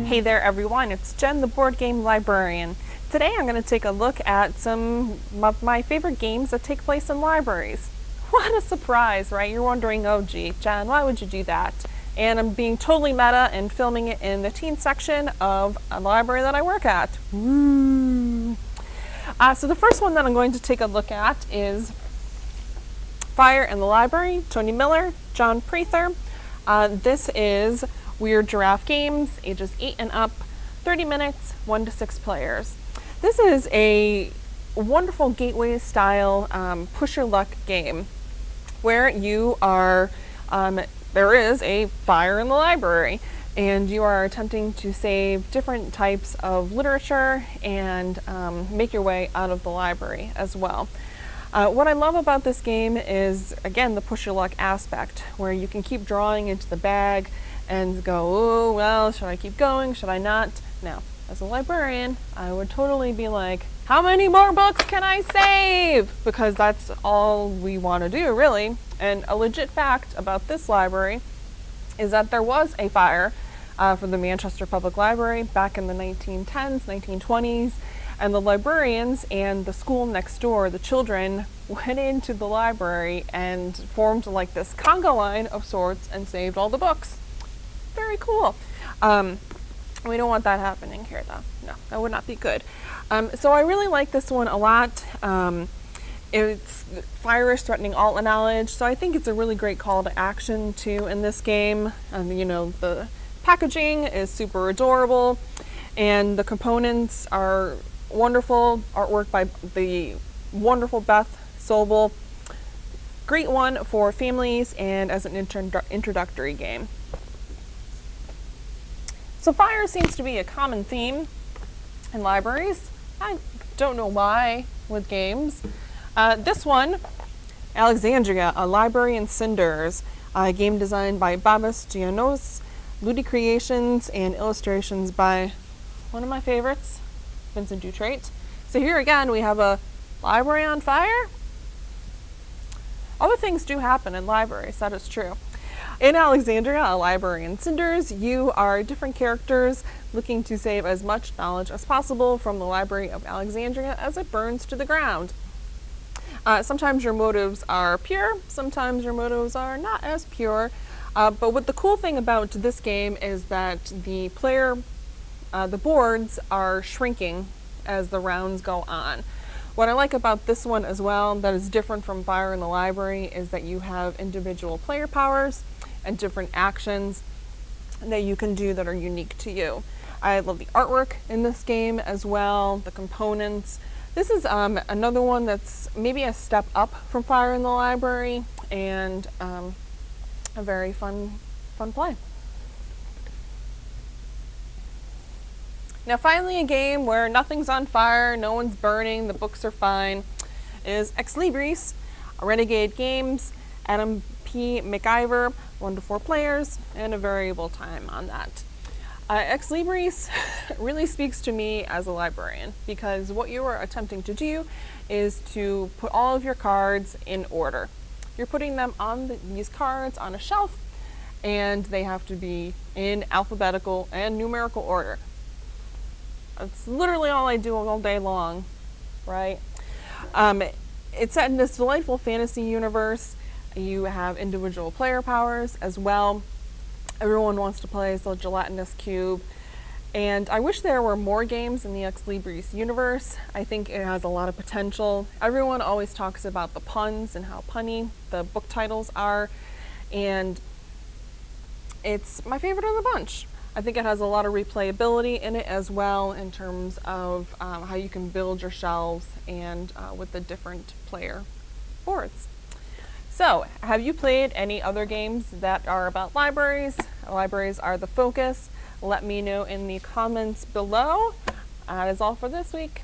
Hey there everyone, it's Jen, the board game librarian. Today I'm going to take a look at some of my favorite games that take place in libraries. What a surprise, right? You're wondering, oh gee, Jen, why would you do that? And I'm being totally meta and filming it in the teen section of a library that I work at. Woo! So the first one that I'm going to take a look at is Fire in the Library, Tony Miller, John Prather. This is Weird Giraffe Games, ages 8 and up, 30 minutes, 1 to 6 players. This is a wonderful gateway style push your luck game where you are, there is a fire in the library and you are attempting to save different types of literature and make your way out of the library as well. What I love about this game is, again, the push your luck aspect where you can keep drawing into the bag and go, oh, well, should I keep going? Should I not? Now, as a librarian, I would totally be like, how many more books can I save? Because that's all we want to do, really. And a legit fact about this library is that there was a fire for the Manchester Public Library back in the 1910s, 1920s, and the librarians and the school next door, the children, went into the library and formed like this conga line of sorts and saved all the books. Very cool. We don't want that happening here, though. No, that would not be good. So I really like this one a lot. It's fire is threatening all knowledge, so I think it's a really great call to action too in this game. You know, the packaging is super adorable, and the components are wonderful. Artwork by the wonderful Beth Sobel. Great one for families and as an introductory game. So fire seems to be a common theme in libraries. I don't know why with games. This one, Alexandria, a Library in Cinders, a game designed by Babis Gianos, Ludi Creations, and illustrations by one of my favorites, Vincent Dutrait. So here again, we have a library on fire. Other things do happen in libraries, that is true. In Alexandria, a Library in Cinders, you are different characters looking to save as much knowledge as possible from the Library of Alexandria as it burns to the ground. Sometimes your motives are pure, sometimes your motives are not as pure, but what the cool thing about this game is that the boards are shrinking as the rounds go on. What I like about this one as well that is different from Fire in the Library is that you have individual player powers and different actions that you can do that are unique to you. I love the artwork in this game as well, the components. This is another one that's maybe a step up from Fire in the Library and a very fun play. Now finally, a game where nothing's on fire, no one's burning, the books are fine, is ExLibris, Renegade Games, Adam P. McIver, 1 to 4 players, and a variable time on that. ExLibris really speaks to me as a librarian because what you are attempting to do is to put all of your cards in order. You're putting them on these cards on a shelf, and they have to be in alphabetical and numerical order. That's literally all I do all day long, right? It's set in this delightful fantasy universe. You have individual player powers as well. Everyone wants to play as the gelatinous cube. And I wish there were more games in the ExLibris universe. I think it has a lot of potential. Everyone always talks about the puns and how punny the book titles are. And it's my favorite of the bunch. I think it has a lot of replayability in it as well in terms of how you can build your shelves and with the different player boards. So, have you played any other games that are about libraries? Libraries are the focus. Let me know in the comments below. That is all for this week.